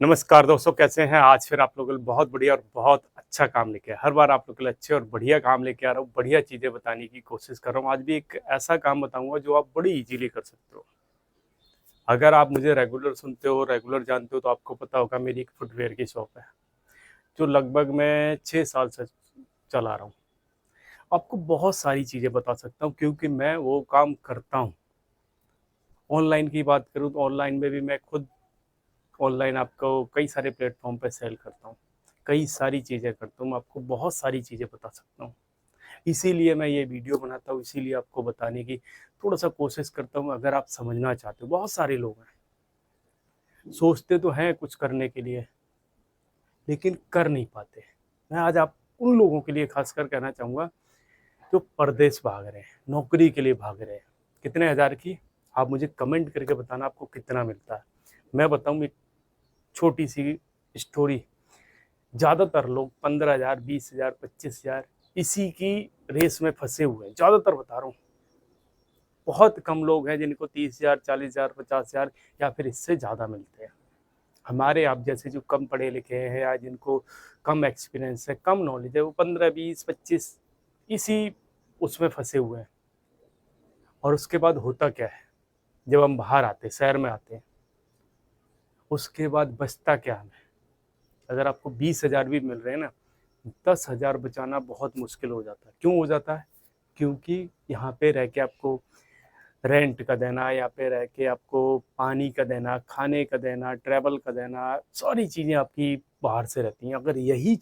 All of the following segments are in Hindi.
नमस्कार दोस्तों, कैसे हैं? आज फिर आप लोगों के लिए बहुत बढ़िया और बहुत अच्छा काम लेके आया। हर बार आप लोगों के लिए अच्छे और बढ़िया काम लेके आ रहा हूँ, बढ़िया चीज़ें बताने की कोशिश कर रहा हूँ। आज भी एक ऐसा काम बताऊँगा जो आप बड़ी ईज़िली कर सकते हो। अगर आप मुझे रेगुलर सुनते हो, रेगुलर जानते हो तो आपको पता होगा मेरी एक फुटवियर की शॉप है, जो लगभग मैं 6 साल से चला रहा हूँ। आपको बहुत सारी चीज़ें बता सकता हूँ क्योंकि मैं वो काम करता हूँ। ऑनलाइन की बात करूँ तो ऑनलाइन में भी मैं खुद ऑनलाइन आपको कई सारे प्लेटफ़ॉर्म पे सेल करता हूँ। कई सारी चीज़ें करता हूँ, मैं आपको बहुत सारी चीज़ें बता सकता हूँ। इसीलिए मैं ये वीडियो बनाता हूँ, इसीलिए आपको बताने की थोड़ा-सा कोशिश करता हूँ अगर आप समझना चाहते हो। बहुत सारे लोग हैं, सोचते तो हैं कुछ करने के लिए, लेकिन कर नहीं पाते। मैं आज आप उन लोगों के लिए ख़ासकर कहना चाहूँगा जो परदेस भाग रहे हैं, नौकरी के लिए भाग रहे हैं। कितने हज़ार की? आप मुझे कमेंट करके बताना आपको कितना मिलता है। मैं बताऊँ एक छोटी-सी स्टोरी। ज़्यादातर लोग 15,000, 20,000, 25,000 इसी की रेस में फँसे हुए हैं, ज़्यादातर बता रहा हूँ। बहुत कम लोग हैं जिनको 30,000, 40,000, 50,000 या फिर इससे ज़्यादा मिलते हैं। हमारे आप जैसे जो कम पढ़े लिखे हैं या जिनको कम एक्सपीरियंस है, कम नॉलेज है, वो 15, 20, 25 इसी उसमें फँसे हुए हैं। और उसके बाद होता क्या है, जब हम बाहर आते हैं, शहर में आते हैं, उसके बाद बचता क्या हमें? अगर आपको 20,000 भी मिल रहे हैं ना, 10,000 बचाना बहुत मुश्किल हो जाता है। क्यों हो जाता है? क्योंकि यहाँ पे रह के आपको रेंट का देना, यहाँ पे रह के आपको पानी का देना, खाने का देना, ट्रैवल का देना, सारी चीज़ें आपकी बाहर से रहती हैं। अगर यही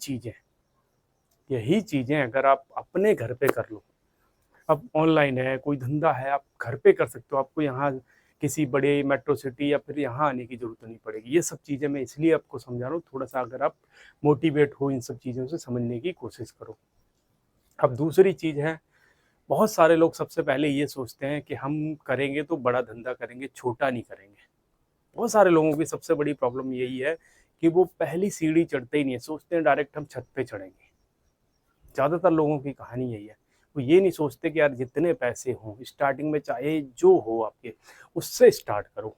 चीज़ें अगर आप अपने घर पे कर लो, अब ऑनलाइन है, कोई धंधा है, आप घर पे कर सकते हो। आपको यहाँ किसी बड़े मेट्रो सिटी या फिर यहाँ आने की ज़रूरत नहीं पड़ेगी। ये सब चीज़ें मैं इसलिए आपको समझा रहा हूँ, थोड़ा-सा अगर आप मोटिवेट हो इन सब चीज़ों से समझने की कोशिश करो। अब दूसरी चीज़ है, बहुत सारे लोग सबसे पहले ये सोचते हैं कि हम करेंगे तो बड़ा धंधा करेंगे, छोटा नहीं करेंगे। बहुत सारे लोगों की सबसे बड़ी प्रॉब्लम यही है कि वो पहली सीढ़ी चढ़ते ही नहीं है, सोचते हैं डायरेक्ट हम छत पे चढ़ेंगे। ज़्यादातर लोगों की कहानी यही है। वो ये नहीं सोचते कि यार जितने पैसे हों, स्टार्टिंग में चाहे जो हो आपके, उससे स्टार्ट करो।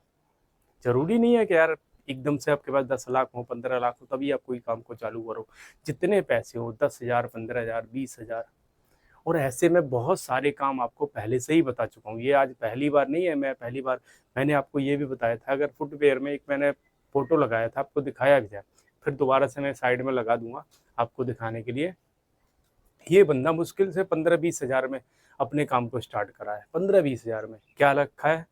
ज़रूरी नहीं है कि यार एकदम से आपके पास 10 लाख हो, 15 लाख हो तभी आप कोई काम को चालू करो। जितने पैसे हो 10,000, 15,000, 20,000 और ऐसे में बहुत सारे काम आपको पहले से ही बता चुका हूँ। ये आज पहली बार नहीं है, मैं पहली बार मैंने आपको ये भी बताया था। अगर फुटवियर में एक मैंने फ़ोटो लगाया था, आपको दिखाया भी था। फिर दोबारा से मैं साइड में लगा दूँगा आपको दिखाने के लिए। ये बंदा मुश्किल से 15-20 हज़ार में अपने काम को स्टार्ट करा है। 15-20 हज़ार में क्या रखा है?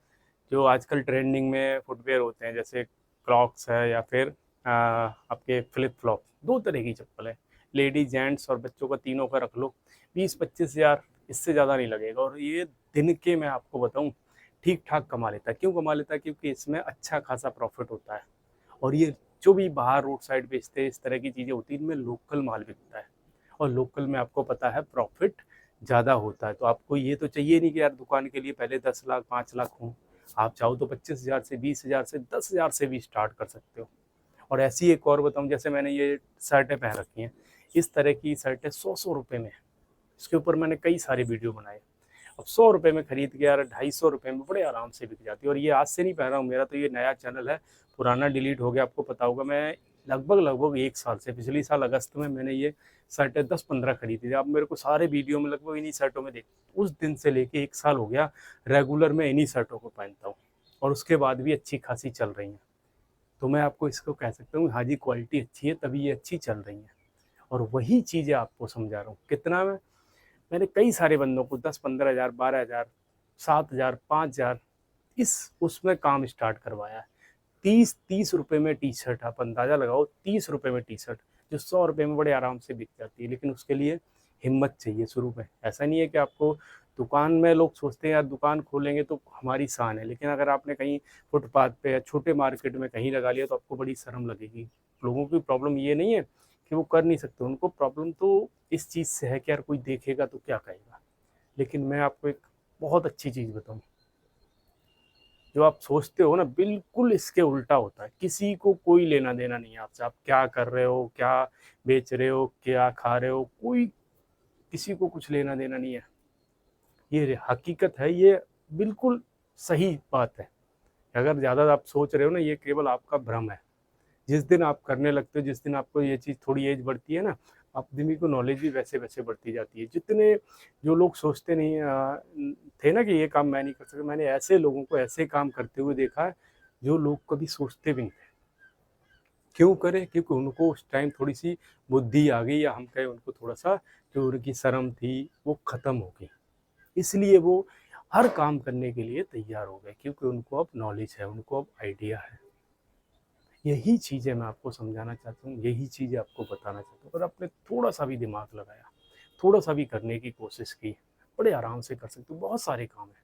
जो आजकल ट्रेंडिंग में फुटवियर होते हैं, जैसे क्रॉक्स है या फिर आपके फ्लिप फ्लॉप, 2 तरह की चप्पल है। लेडीज, जेंट्स और बच्चों का तीनों का रख लो, 20-25 हज़ार, इससे ज़्यादा नहीं लगेगा। और ये दिन के मैं आपको बताऊँ ठीक ठाक कमा लेता है। क्यों कमा लेता है? क्योंकि इसमें अच्छा खासा प्रॉफिट होता है। और ये जो भी बाहर रोड साइड बेचते हैं, इस तरह की चीज़ें होती हैं, इनमें लोकल माल बिकता है और लोकल में आपको पता है प्रॉफिट ज़्यादा होता है। तो आपको ये तो चाहिए नहीं कि यार दुकान के लिए पहले 10 लाख 5 लाख हों। आप चाहो तो 25,000 से, 20,000 से, 10,000 से भी स्टार्ट कर सकते हो। और ऐसी एक और बताऊँ, जैसे मैंने ये शर्टें पहन रखी हैं, इस तरह की शर्टें 100-100 रुपए में है। इसके ऊपर मैंने कई सारे वीडियो बनाए। अब 100 रुपए में खरीद के यार 250 रुपए में बड़े आराम से बिक जाती है। और ये आज से नहीं पहन रहा हूँ, मेरा तो ये नया चैनल है, पुराना डिलीट हो गया, आपको पता होगा। मैं लगभग 1 साल से, पिछले साल अगस्त में मैंने ये शर्टें 10-15 खरीदी थी। आप मेरे को सारे वीडियो में लगभग इन्हीं शर्टों में देख, उस दिन से लेके 1 साल हो गया रेगुलर मैं इन्हीं शर्टों को पहनता हूँ और उसके बाद भी अच्छी खासी चल रही हैं। तो मैं आपको इसको कह सकता हूँ, हाँ जी, क्वालिटी अच्छी है तभी ये अच्छी चल रही हैं। और वही चीज़ें आपको समझा रहा हूँ। कितना में मैंने कई सारे बंदों को 10-15 हज़ार, 12,000, 7,000, 5,000 इस उसमें काम स्टार्ट करवाया है। 30-30 रुपए में टी-शर्ट, आप अंदाज़ा लगाओ, 30 रुपए में टी-शर्ट जो 100 रुपए में बड़े आराम से बिक जाती है। लेकिन उसके लिए हिम्मत चाहिए शुरू में। ऐसा नहीं है कि आपको दुकान में, लोग सोचते हैं यार दुकान खोलेंगे तो हमारी शान है, लेकिन अगर आपने कहीं फुटपाथ पे या छोटे मार्केट में कहीं लगा लिया तो आपको बड़ी शर्म लगेगी। लोगों की प्रॉब्लम ये नहीं है कि वो कर नहीं सकते, उनको प्रॉब्लम तो इस चीज़ से है कि यार कोई देखेगा तो क्या कहेगा। लेकिन मैं आपको एक बहुत अच्छी चीज़ बताऊँ, जो आप सोचते हो ना बिल्कुल इसके उल्टा होता है। किसी को कोई लेना-देना नहीं है आपसे। आप क्या कर रहे हो, क्या बेच रहे हो, क्या खा रहे हो, कोई किसी को कुछ लेना-देना नहीं है। ये हकीकत है, ये बिल्कुल सही बात है। अगर ज़्यादा आप सोच रहे हो ना, ये केवल आपका भ्रम है। जिस दिन आप करने लगते हो, जिस दिन आपको ये चीज़ थोड़ी एज बढ़ती है ना, आदमी को नॉलेज भी वैसे-वैसे बढ़ती जाती है। जितने जो लोग सोचते नहीं थे ना कि ये काम मैं नहीं कर सकता, मैंने ऐसे लोगों को ऐसे काम करते हुए देखा है, जो लोग कभी सोचते भी नहीं थे। क्यों करें? क्योंकि उनको उस टाइम थोड़ी-सी बुद्धि आ गई, या हम कहें उनको थोड़ा-सा जो उनकी शर्म थी, वो खत्म हो गई। इसलिए वो हर काम करने के लिए तैयार हो गए, क्योंकि उनको अब नॉलेज है, उनको अब आइडिया है। यही चीज़ें मैं आपको समझाना चाहता हूँ, यही चीज़ें आपको बताना चाहता हूँ। अगर आपने थोड़ा-सा भी दिमाग लगाया, थोड़ा-सा भी करने की कोशिश की, बड़े आराम से कर सकते हो, बहुत सारे काम हैं।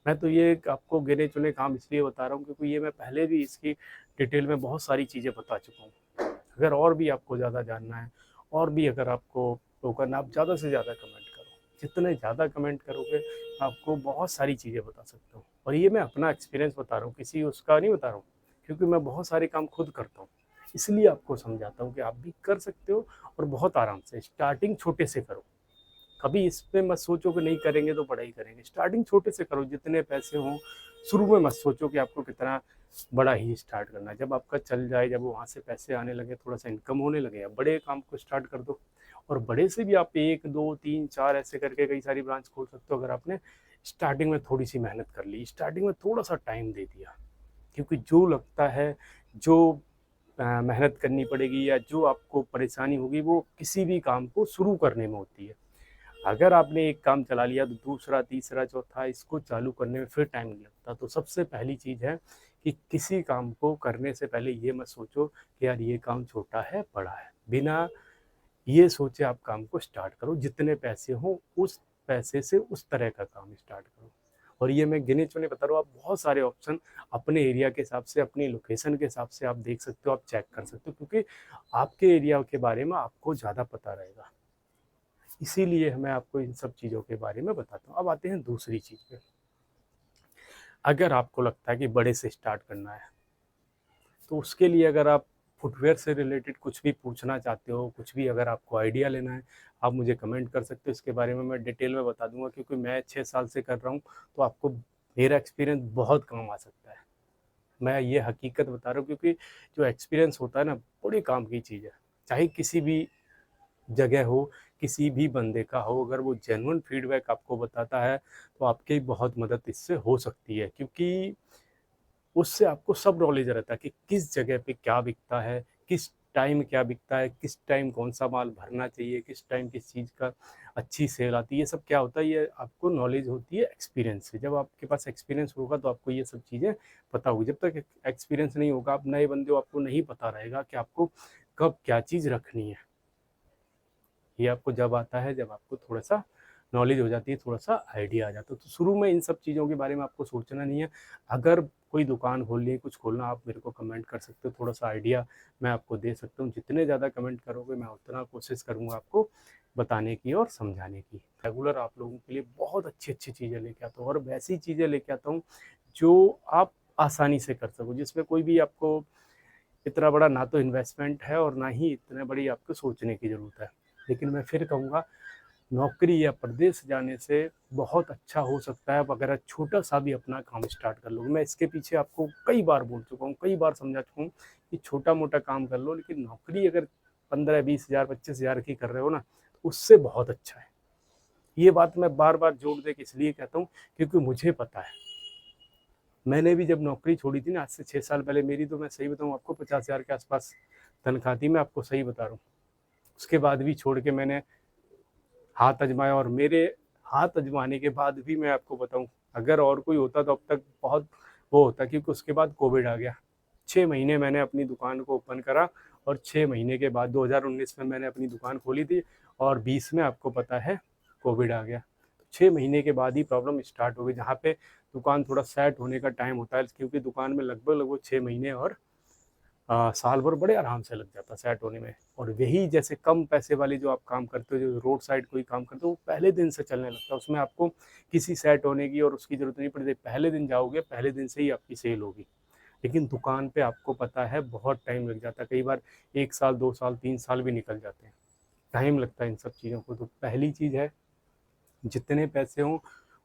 मैं तो ये आपको गिने-चुने काम इसलिए बता रहा हूँ क्योंकि ये मैं पहले भी इसकी डिटेल में बहुत सारी चीज़ें बता चुका हूँ। अगर और भी आपको ज़्यादा जानना है, और भी अगर आपको वो करना, आप ज़्यादा से ज़्यादा कमेंट करो। जितने ज़्यादा कमेंट करोगे, आपको बहुत सारी चीज़ें बता सकता हूँ। और ये मैं अपना एक्सपीरियंस बता रहा हूँ, किसी उसका नहीं बता रहा हूँ, क्योंकि मैं बहुत सारे काम खुद करता हूँ। इसलिए आपको समझाता हूँ कि आप भी कर सकते हो, और बहुत आराम से। स्टार्टिंग छोटे से करो। कभी इस पे मत सोचो कि नहीं करेंगे तो बड़ा ही करेंगे। स्टार्टिंग छोटे से करो, जितने पैसे हों। शुरू में मत सोचो कि आपको कितना बड़ा ही स्टार्ट करना है। जब आपका चल जाए, जब वहाँ से पैसे आने लगे, थोड़ा-सा इनकम होने लगे, अब बड़े काम को स्टार्ट कर दो। और बड़े से भी आप 1, 2, 3, 4 ऐसे करके कई सारी ब्रांच खोल सकते हो, अगर आपने स्टार्टिंग में थोड़ी-सी मेहनत कर ली, स्टार्टिंग में थोड़ा-सा टाइम दे दिया। क्योंकि जो लगता है, जो मेहनत करनी पड़ेगी, या जो आपको परेशानी होगी, वो किसी भी काम को शुरू करने में होती है। अगर आपने एक काम चला लिया, तो दूसरा, तीसरा, चौथा इसको चालू करने में फिर टाइम नहीं लगता। तो सबसे पहली चीज़ है कि किसी काम को करने से पहले ये मत सोचो कि यार ये काम छोटा है, बड़ा है। बिना ये सोचे आप काम को स्टार्ट करो। जितने पैसे हों, उस पैसे से उस तरह का काम स्टार्ट करो। और ये मैं गिने-चुने बता रहा हूँ, आप बहुत सारे ऑप्शन अपने एरिया के हिसाब से, अपनी लोकेशन के हिसाब से आप देख सकते हो, आप चेक कर सकते हो, क्योंकि आपके एरिया के बारे में आपको ज़्यादा पता रहेगा। इसीलिए मैं आपको इन सब चीज़ों के बारे में बताता हूँ। अब आते हैं दूसरी चीज़ पे। अगर आपको लगता है कि बड़े से स्टार्ट करना है, तो उसके लिए अगर आप फुटवियर से रिलेटेड कुछ भी पूछना चाहते हो, कुछ भी अगर आपको आइडिया लेना है, आप मुझे कमेंट कर सकते हो। इसके बारे में मैं डिटेल में बता दूँगा, क्योंकि मैं 6 साल से कर रहा हूँ, तो आपको मेरा एक्सपीरियंस बहुत काम आ सकता है। मैं ये हकीकत बता रहा हूँ, क्योंकि जो एक्सपीरियंस होता है ना, बड़े काम की चीज़ है। चाहे किसी भी जगह हो, किसी भी बंदे का हो, अगर वो जेन्युइन फीडबैक आपको बताता है, तो आपकी बहुत मदद इससे हो सकती है, क्योंकि उससे आपको सब नॉलेज रहता है कि किस जगह पे क्या बिकता है, किस टाइम क्या बिकता है, किस टाइम कौन-सा माल भरना चाहिए, किस टाइम किस चीज़ का अच्छी सेल आती है। ये सब क्या होता है, ये आपको नॉलेज होती है एक्सपीरियंस से। जब आपके पास एक्सपीरियंस होगा, तो आपको ये सब चीज़ें पता होगी। जब तक एक्सपीरियंस नहीं होगा, आप नए बंदे हो, आपको नहीं पता रहेगा कि आपको कब क्या चीज़ रखनी है। ये आपको जब आता है, जब आपको थोड़ा-सा नॉलेज हो जाती है, थोड़ा-सा आइडिया आ जाता है। तो शुरू में इन सब चीज़ों के बारे में आपको सोचना नहीं है। अगर कोई दुकान खोलनी है, कुछ खोलना, आप मेरे को कमेंट कर सकते हो, थोड़ा-सा आइडिया मैं आपको दे सकता हूँ। जितने ज़्यादा कमेंट करोगे, मैं उतना कोशिश करूँगा आपको बताने की और समझाने की। रेगुलर आप लोगों के लिए बहुत अच्छी-अच्छी चीज़ें लेके आता हूँ, और वैसी चीज़ें लेके आता हूँ, जो आप आसानी से कर सको, जिसमें कोई भी आपको इतना बड़ा ना तो इन्वेस्टमेंट है, और ना ही इतने बड़ी आपको सोचने की ज़रूरत है। लेकिन मैं फिर कहूँगा, नौकरी या प्रदेश जाने से बहुत अच्छा हो सकता है, अगर आप छोटा-सा भी अपना काम स्टार्ट कर लो। मैं इसके पीछे आपको कई बार बोल चुका हूँ, कई बार समझा चुका हूँ कि छोटा-मोटा काम कर लो, लेकिन नौकरी अगर 15-20 हज़ार, 25 हज़ार की कर रहे हो ना, तो उससे बहुत अच्छा है। ये बात मैं बार-बार जोर दे के इसलिए कहता हूँ, क्योंकि मुझे पता है। मैंने भी जब नौकरी छोड़ी थी ना, आज से 6 साल पहले, मेरी तो मैं सही बताऊँ आपको 50 हज़ार के आस-पास तनख्वाह थी, मैं आपको सही बता रहा हूँ। उसके बाद भी छोड़ के मैंने हाथ आजमाया, और मेरे हाथ आजमाने के बाद भी मैं आपको बताऊं, अगर और कोई होता तो अब तक बहुत वो होता, क्योंकि उसके बाद कोविड आ गया। 6 महीने मैंने अपनी दुकान को ओपन करा, और 6 महीने के बाद 2019 में मैंने अपनी दुकान खोली थी, और 20 में आपको पता है कोविड आ गया। तो 6 महीने के बाद ही प्रॉब्लम स्टार्ट हो गई, जहाँ पे दुकान थोड़ा सेट होने का टाइम होता है, क्योंकि दुकान में लगभग लगभग 6 महीने और साल भर बड़े आराम से लग जाता सेट होने में। और वही जैसे कम पैसे वाली जो आप काम करते हो, जो रोड साइड कोई काम करते हो, वो पहले दिन से चलने लगता है। उसमें आपको किसी सेट होने की और उसकी ज़रूरत नहीं पड़ती। पहले दिन जाओगे, पहले दिन से ही आपकी सेल होगी। लेकिन दुकान पे आपको पता है बहुत टाइम लग जाता है, कई बार 1 साल, 2 साल, 3 साल भी निकल जाते हैं। टाइम लगता है इन सब चीज़ों को। तो पहली चीज़ है, जितने पैसे हों,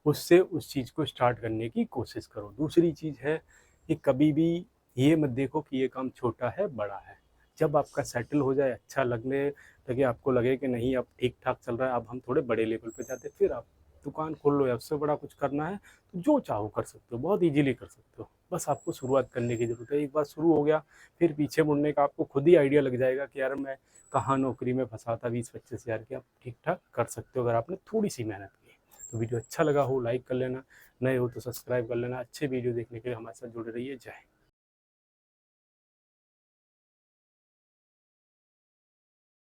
उससे उस चीज़ को स्टार्ट करने की कोशिश करो। दूसरी चीज़ है कि कभी भी ये मत देखो कि ये काम छोटा है, बड़ा है। जब आपका सेटल हो जाए, अच्छा लगने लगे, आपको लगे कि नहीं अब ठीक ठाक चल रहा है, अब हम थोड़े बड़े लेवल पे जाते हैं, फिर आप दुकान खोल लो या उससे बड़ा कुछ करना है तो जो चाहो कर सकते हो, बहुत ईजिली कर सकते हो। बस आपको शुरुआत करने की ज़रूरत है। एक बार शुरू हो गया, फिर पीछे मुड़ने का आपको खुद ही आइडिया लग जाएगा कि यार मैं कहाँ नौकरी में फंसा था 20-25 हज़ार की। आप ठीक ठाक कर सकते हो अगर आपने थोड़ी सी मेहनत की। तो वीडियो अच्छा लगा हो लाइक कर लेना, नए हो तो सब्सक्राइब कर लेना। अच्छे वीडियो देखने के लिए हमारे साथ जुड़े रहिए। जय हिंद।